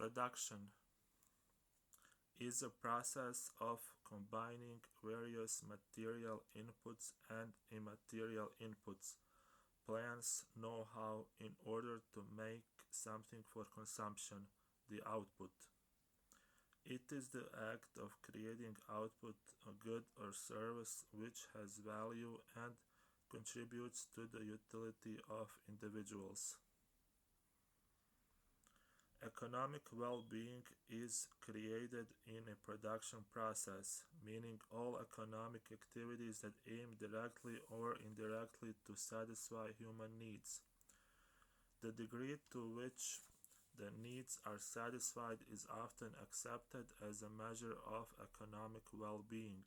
Production is a process of combining various material inputs and immaterial inputs, plans, know-how in order to make something for consumption, the output. It is the act of creating output, a good or service which has value and contributes to the utility of individuals. Economic well-being is created in a production process, meaning all economic activities that aim directly or indirectly to satisfy human needs. The degree to which the needs are satisfied is often accepted as a measure of economic well-being.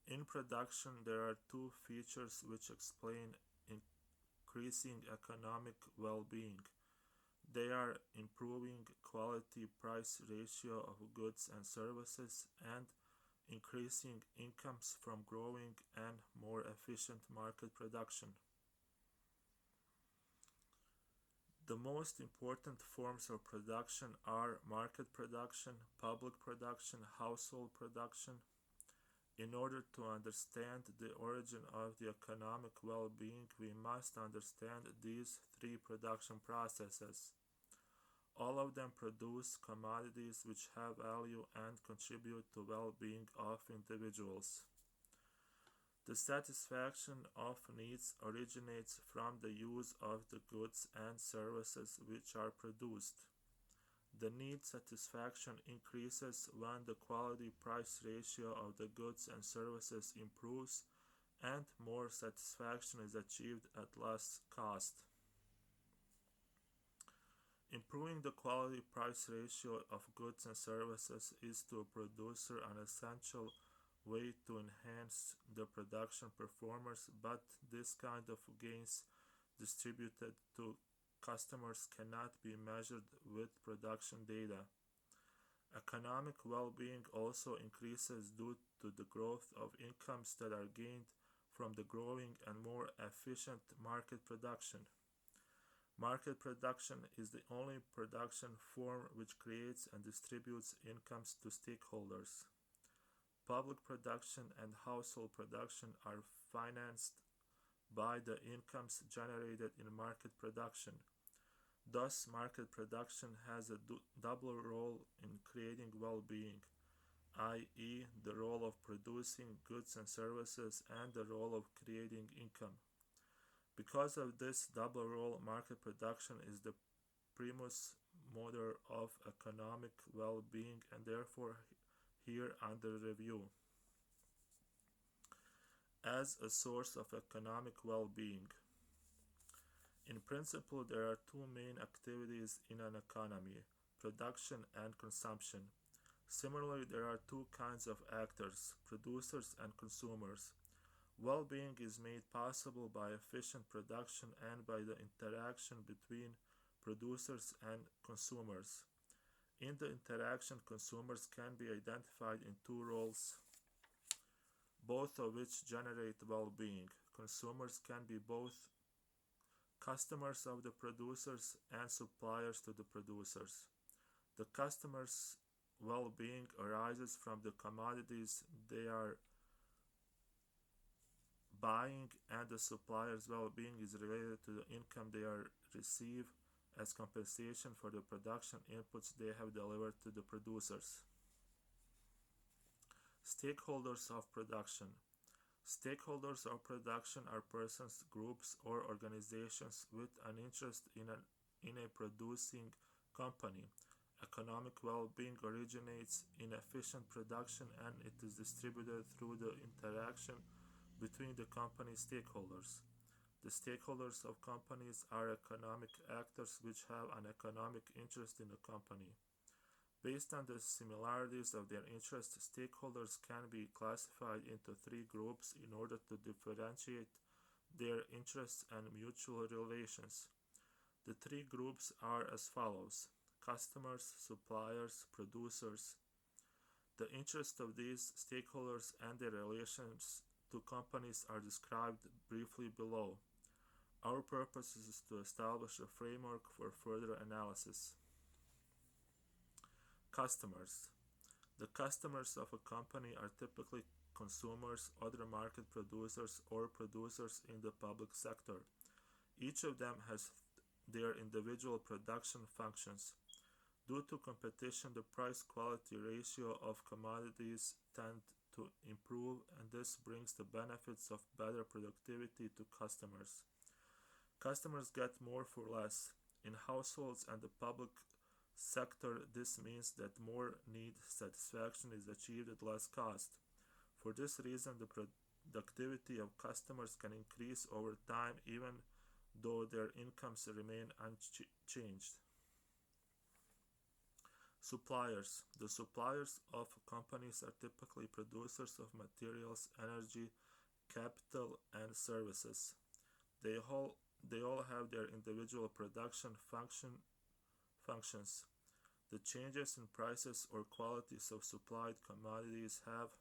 In production, there are two features which explain increasing economic well-being. They are improving quality-price ratio of goods and services and increasing incomes from growing and more efficient market production. The most important forms of production are market production, public production, household production. In order to understand the origin of the economic well-being, we must understand these three production processes. All of them produce commodities which have value and contribute to well-being of individuals. The satisfaction of needs originates from the use of the goods and services which are produced. The need satisfaction increases when the quality-price ratio of the goods and services improves and more satisfaction is achieved at less cost. Improving the quality-price ratio of goods and services is to a producer an essential way to enhance the production performance, but this kind of gains distributed to customers cannot be measured with production data. Economic well-being also increases due to the growth of incomes that are gained from the growing and more efficient market production. Market production is the only production form which creates and distributes incomes to stakeholders. Public production and household production are financed by the incomes generated in market production. Thus, market production has a double role in creating well-being, i.e., the role of producing goods and services and the role of creating income. Because of this double role, market production is the primus motor of economic well-being and therefore here under review as a source of economic well-being. In principle, there are two main activities in an economy: production and consumption. Similarly, there are two kinds of actors: producers and consumers. Well-being is made possible by efficient production and by the interaction between producers and consumers. In the interaction, consumers can be identified in two roles, both of which generate well-being. Consumers can be both customers of the producers and suppliers to the producers. The customers' well-being arises from the commodities they are buying, and the suppliers' well-being is related to the income they receive as compensation for the production inputs they have delivered to the producers. Stakeholders of production. Stakeholders of production are persons, groups, or organizations with an interest in a producing company. Economic well-being originates in efficient production and it is distributed through the interaction between the company stakeholders. The stakeholders of companies are economic actors which have an economic interest in the company. Based on the similarities of their interests, stakeholders can be classified into three groups in order to differentiate their interests and mutual relations. The three groups are as follows: customers, suppliers, producers. The interests of these stakeholders and their relations to companies are described briefly below. Our purpose is to establish a framework for further analysis. Customers. The customers of a company are typically consumers, other market producers, or producers in the public sector. Each of them has their individual production functions. Due to competition, the price-quality ratio of commodities tend to improve, and this brings the benefits of better productivity to customers. Customers get more for less. In households and the public sector, this means that more need satisfaction is achieved at less cost. For this reason, the productivity of customers can increase over time even though their incomes remain unchanged. Suppliers. The suppliers of companies are typically producers of materials, energy, capital, and services. They all, they all have their individual production functions. The changes in prices or qualities of supplied commodities have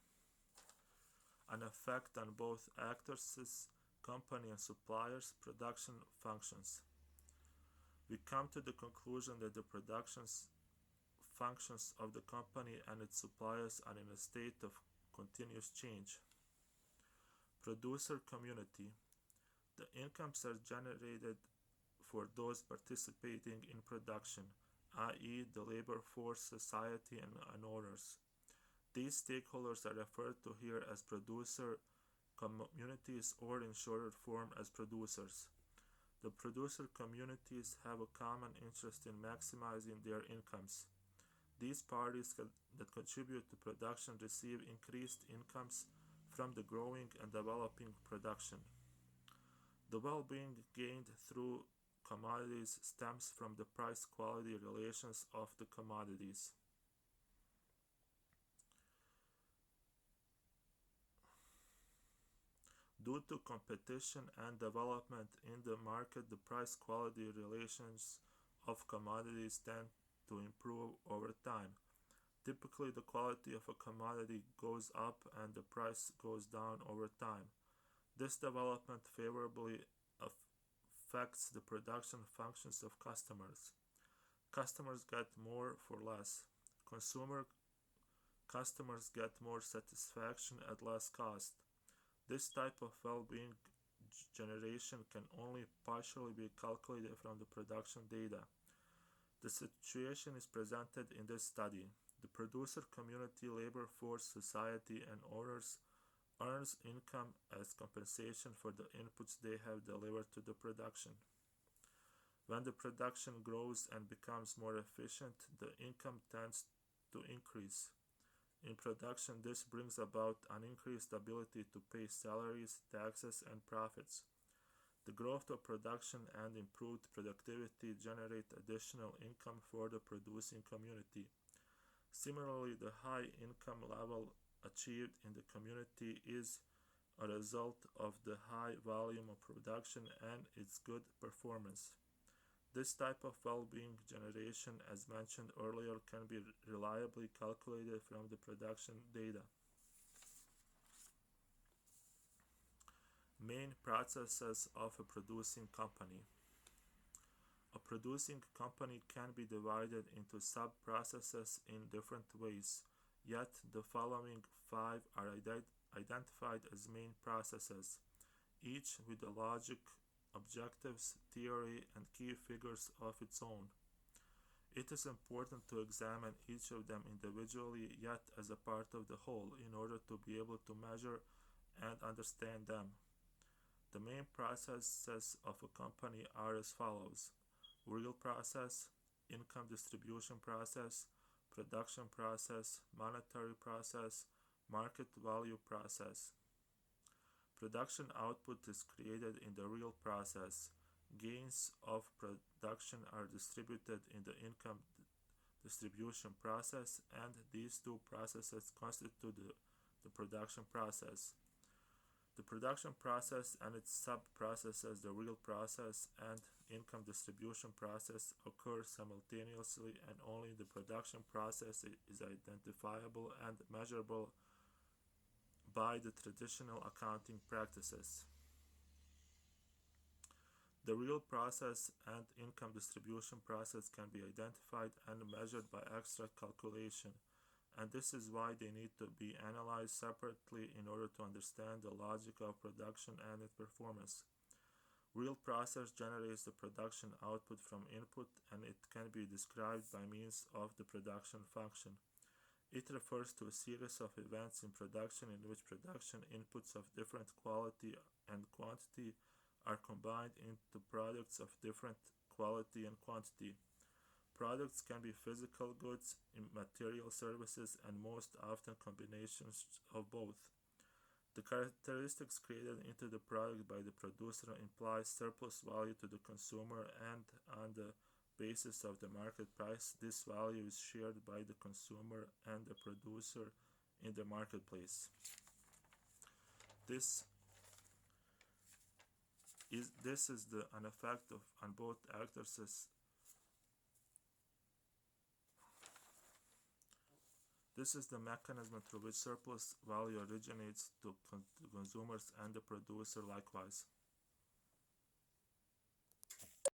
an effect on both actors' company and suppliers' production functions. We come to the conclusion that the production functions of the company and its suppliers are in a state of continuous change. Producer community. The incomes are generated for those participating in production, i.e., the labor force, society, and owners. These stakeholders are referred to here as producer communities or in shorter form as producers. The producer communities have a common interest in maximizing their incomes. These parties that contribute to production receive increased incomes from the growing and developing production. The well-being gained through commodities stems from the price-quality relations of the commodities. Due to competition and development in the market, the price-quality relations of commodities tend to improve over time. Typically, the quality of a commodity goes up and the price goes down over time. This development favorably affects the production functions of customers. Customers get more for less. Consumer customers get more satisfaction at less cost. This type of well-being generation can only partially be calculated from the production data. The situation is presented in this study. The producer community, labor force, society, and owners earns income as compensation for the inputs they have delivered to the production. When the production grows and becomes more efficient, the income tends to increase. In production, this brings about an increased ability to pay salaries, taxes, and profits. The growth of production and improved productivity generate additional income for the producing community. Similarly, the high income level achieved in the community is a result of the high volume of production and its good performance. This type of well-being generation, as mentioned earlier, can be reliably calculated from the production data. Main processes of a producing company. A producing company can be divided into sub-processes in different ways, yet the following five are identified as main processes, each with a logic, objectives, theory, and key figures of its own. It is important to examine each of them individually yet as a part of the whole in order to be able to measure and understand them. The main processes of a company are as follows: real process, income distribution process, production process, monetary process, market value process. Production output is created in the real process. Gains of production are distributed in the income distribution process, and these two processes constitute the production process. The production process and its sub-processes, the real process and income distribution process, occur simultaneously, and only the production process is identifiable and measurable by the traditional accounting practices. The real process and income distribution process can be identified and measured by extract calculation, and this is why they need to be analyzed separately in order to understand the logic of production and its performance. Real process generates the production output from input, and it can be described by means of the production function. It refers to a series of events in production in which production inputs of different quality and quantity are combined into products of different quality and quantity. Products can be physical goods, immaterial services, and most often combinations of both. The characteristics created into the product by the producer imply surplus value to the consumer, and on the basis of the market price, this value is shared by the consumer and the producer in the marketplace. This is an effect on both actors. This is the mechanism through which surplus value originates to consumers and the producer likewise.